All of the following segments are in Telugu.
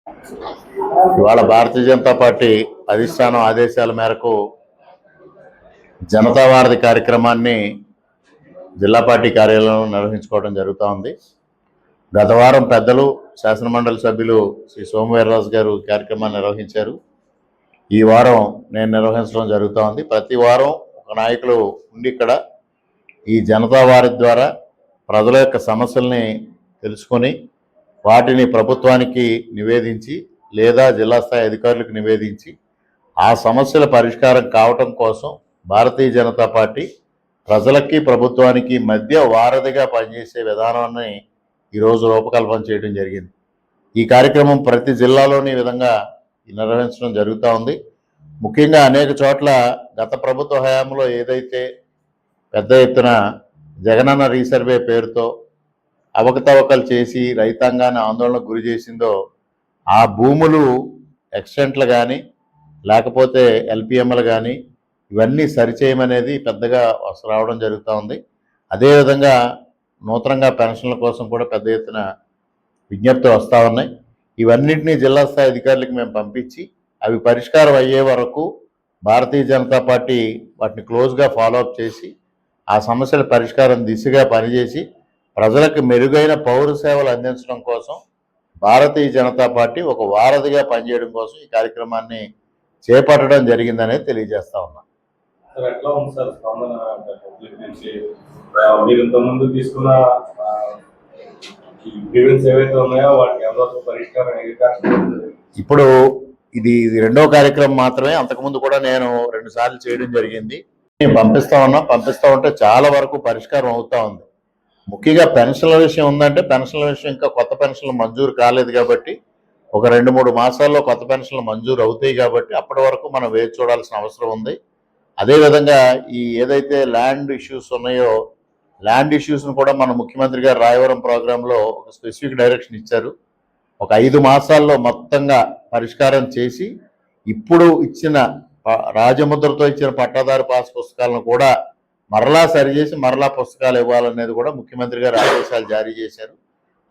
ఇవాళ భారతీయ జనతా పార్టీ అధిష్టానం ఆదేశాల మేరకు జనతా వారధి కార్యక్రమాన్ని జిల్లా పార్టీ కార్యాలయంలో నిర్వహించుకోవడం జరుగుతూ ఉంది. గత వారం పెద్దలు శాసనమండలి సభ్యులు శ్రీ సోమవీర్రాజు గారు కార్యక్రమాన్ని నిర్వహించారు. ఈ వారం నేను నిర్వహించడం జరుగుతూ ఉంది. ప్రతి వారం ఒక నాయకులు ఉండి ఇక్కడ ఈ జనతా వారధి ద్వారా ప్రజల యొక్క సమస్యల్ని తెలుసుకొని వాటిని ప్రభుత్వానికి నివేదించి లేదా జిల్లా స్థాయి అధికారులకు నివేదించి ఆ సమస్యల పరిష్కారం కావటం కోసం భారతీయ జనతా పార్టీ ప్రజలకి ప్రభుత్వానికి మధ్య వారధిగా పనిచేసే విధానాన్ని ఈరోజు రూపకల్పన చేయడం జరిగింది. ఈ కార్యక్రమం ప్రతి జిల్లాలోని విధంగా నిర్వహించడం జరుగుతూ ఉంది. ముఖ్యంగా అనేక చోట్ల గత ప్రభుత్వ హయాంలో ఏదైతే పెద్ద ఎత్తున జగనన్న రీసర్వే పేరుతో అవకతవకలు చేసి రైతాంగాన్ని ఆందోళనకు గురి చేసిందో ఆ భూములు ఎక్స్టెంట్లు కానీ లేకపోతే ఎల్పిఎంలు కానీ ఇవన్నీ సరిచేయమనేది పెద్దగా రావడం జరుగుతూ ఉంది. అదేవిధంగా నూతనంగా పెన్షన్ల కోసం కూడా పెద్ద ఎత్తున విజ్ఞప్తులు వస్తూ ఉన్నాయి. ఇవన్నింటినీ జిల్లా స్థాయి అధికారులకు మేము పంపించి అవి పరిష్కారం అయ్యే వరకు భారతీయ జనతా పార్టీ వాటిని క్లోజ్గా ఫాలోఅప్ చేసి ఆ సమస్యల పరిష్కారం దిశగా పనిచేసి ప్రజలకు మెరుగైన పౌర సేవలు అందించడం కోసం భారతీయ జనతా పార్టీ ఒక వారధిగా పనిచేయడం కోసం ఈ కార్యక్రమాన్ని చేపట్టడం జరిగిందనే తెలియజేస్తా ఉన్నా. ఎట్లా ఉంది సార్ స్పందన పబ్లిక్ నుంచి? మీరు ఇంతకుముందు తీసుకున్న గ్రీవెన్స్ ఏవైతే ఉన్నాయో వాటికి ఎంతవరకు పరిష్కారం? ఇప్పుడు ఇది రెండో కార్యక్రమం మాత్రమే. అంతకుముందు కూడా నేను 2 సార్లు చేయడం జరిగింది. నేను పంపిస్తా ఉంటే చాలా వరకు పరిష్కారం అవుతా ఉంది. ముఖ్యంగా పెన్షన్ల విషయం ఉందంటే పెన్షన్ల విషయం ఇంకా కొత్త పెన్షన్లు మంజూరు కాలేదు కాబట్టి ఒక 2-3 మాసాల్లో కొత్త పెన్షన్లు మంజూరు అవుతాయి కాబట్టి అప్పటి వరకు మనం వేచి చూడాల్సిన అవసరం ఉంది. అదేవిధంగా ఈ ఏదైతే ల్యాండ్ ఇష్యూస్ ఉన్నాయో ల్యాండ్ ఇష్యూస్ను కూడా మన ముఖ్యమంత్రి గారు రాయవరం ప్రోగ్రాంలో ఒక స్పెసిఫిక్ డైరెక్షన్ ఇచ్చారు. ఒక 5 మాసాల్లో మొత్తంగా పరిష్కారం చేసి ఇప్పుడు ఇచ్చిన రాజముద్రతో ఇచ్చిన పట్టాదారు పాస్ పుస్తకాలను కూడా మరలా సరిచేసి మరలా పుస్తకాలు ఇవ్వాలనేది కూడా ముఖ్యమంత్రి గారు ఆదేశాలు జారీ చేశారు.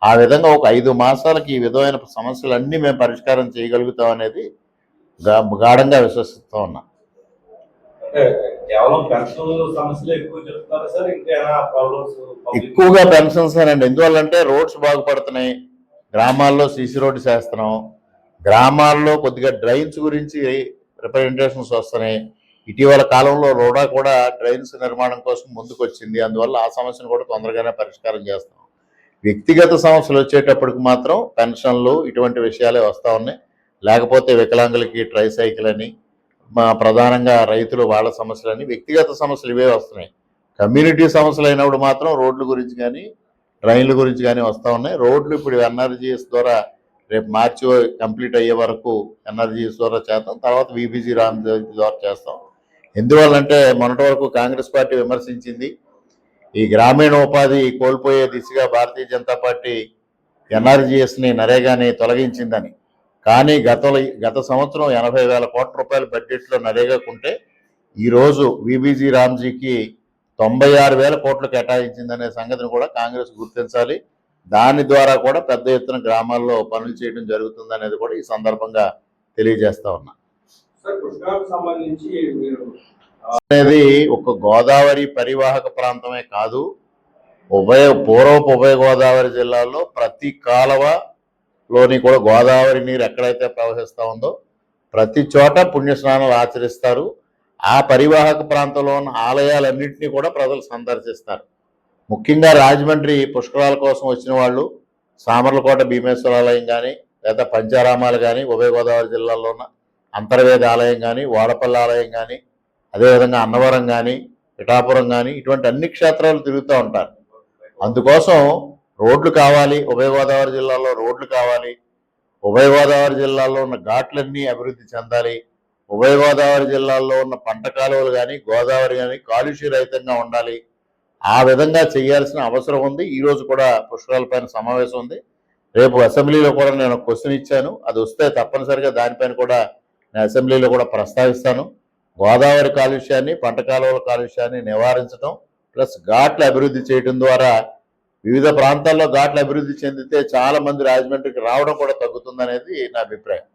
ఆ విధంగా ఒక 5 మాసాలకి ఈ విధమైన సమస్యలన్నీ మేము పరిష్కారం చేయగలుగుతాం అనేది గాఢంగా విశ్వసిస్తూ ఉన్నాం. ఎక్కువగా పెన్షన్స్ అండి. ఎందువల్లంటే రోడ్స్ బాగుపడుతున్నాయి, గ్రామాల్లో సీసీ రోడ్స్ వేస్తున్నాం, గ్రామాల్లో కొద్దిగా డ్రైన్స్ గురించి రిప్రజెంటేషన్స్ వస్తున్నాయి. ఇటీవల కాలంలో రోడా కూడా డ్రైన్స్ నిర్మాణం కోసం ముందుకు వచ్చింది. అందువల్ల ఆ సమస్యను కూడా తొందరగానే పరిష్కారం చేస్తాం. వ్యక్తిగత సమస్యలు వచ్చేటప్పటికి మాత్రం పెన్షన్లు ఇటువంటి విషయాలే వస్తూ ఉన్నాయి. లేకపోతే వికలాంగులకి ట్రైసైకిల్ అని ప్రధానంగా రైతులు వాళ్ళ సమస్యలని వ్యక్తిగత సమస్యలు ఇవే వస్తున్నాయి. కమ్యూనిటీ సమస్యలు అయినప్పుడు మాత్రం రోడ్ల గురించి కానీ డ్రైన్ల గురించి కానీ వస్తూ ఉన్నాయి. రోడ్లు ఇప్పుడు ఎన్ఆర్జీఎస్ ద్వారా రేపు మార్చి కంప్లీట్ అయ్యే వరకు ఎన్ఆర్జీఎస్ ద్వారా చేస్తాం, తర్వాత విబీజీ రామ్జీ ద్వారా చేస్తాం. ఎందువల్లంటే మొన్నటి వరకు కాంగ్రెస్ పార్టీ విమర్శించింది ఈ గ్రామీణ ఉపాధి కోల్పోయే దిశగా భారతీయ జనతా పార్టీ ఎన్ఆర్జీఎస్ని నరేగాని తొలగించిందని. కానీ గత సంవత్సరం 80,000 కోట్ల రూపాయల బడ్జెట్లో నరేగాకుంటే ఈరోజు విబీజీ రామ్జీకి 96,000 కోట్లు కేటాయించిందనే సంగతిని కూడా కాంగ్రెస్ గుర్తించాలి. దాని ద్వారా కూడా పెద్ద ఎత్తున గ్రామాల్లో పనులు చేయడం జరుగుతుంది అనేది కూడా ఈ సందర్భంగా తెలియజేస్తా ఉన్నా. అనేది ఒక గోదావరి పరివాహక ప్రాంతమే కాదు, పూర్వపు ఉభయ గోదావరి జిల్లాల్లో ప్రతి కాలువలోని కూడా గోదావరి నీరు ఎక్కడైతే ప్రవహిస్తూ ఉందో ప్రతి చోట పుణ్యస్నానాలు ఆచరిస్తారు. ఆ పరివాహక ప్రాంతంలో ఉన్న ఆలయాలన్నింటినీ కూడా ప్రజలు సందర్శిస్తారు. ముఖ్యంగా రాజమండ్రి పుష్కరాల కోసం వచ్చిన వాళ్ళు సామర్లకోట భీమేశ్వర ఆలయం కానీ లేదా పంచారామాలు కానీ ఉభయ గోదావరి జిల్లాలో ఉన్న అంతర్వేద ఆలయం కానీ వాడపల్లి ఆలయం కానీ అదేవిధంగా అన్నవరం కానీ పిఠాపురం కానీ ఇటువంటి అన్ని క్షేత్రాలు తిరుగుతూ ఉంటారు. అందుకోసం రోడ్లు కావాలి, ఉభయ గోదావరి జిల్లాలో రోడ్లు కావాలి, ఉభయ గోదావరి జిల్లాలో ఉన్న ఘాట్లన్నీ అభివృద్ధి చెందాలి, ఉభయ గోదావరి జిల్లాల్లో ఉన్న పంట కాలువలు కానీ గోదావరి కానీ కాలుష్య రహితంగా ఉండాలి. ఆ విధంగా చేయాల్సిన అవసరం ఉంది. ఈరోజు కూడా పుష్కరాలపైన సమావేశం ఉంది. రేపు అసెంబ్లీలో కూడా నేను క్వశ్చన్ ఇచ్చాను. అది వస్తే తప్పనిసరిగా దానిపైన కూడా నేను అసెంబ్లీలో కూడా ప్రస్తావిస్తాను. గోదావరి కాలుష్యాన్ని పంట కాలువల కాలుష్యాన్ని నివారించడం ప్లస్ ఘాట్లు అభివృద్ధి చేయడం ద్వారా వివిధ ప్రాంతాల్లో ఘాట్లు అభివృద్ధి చెందితే చాలా మంది రాజమండ్రికి రావడం కూడా తగ్గుతుంది. అవుతుందనేది నా అభిప్రాయం.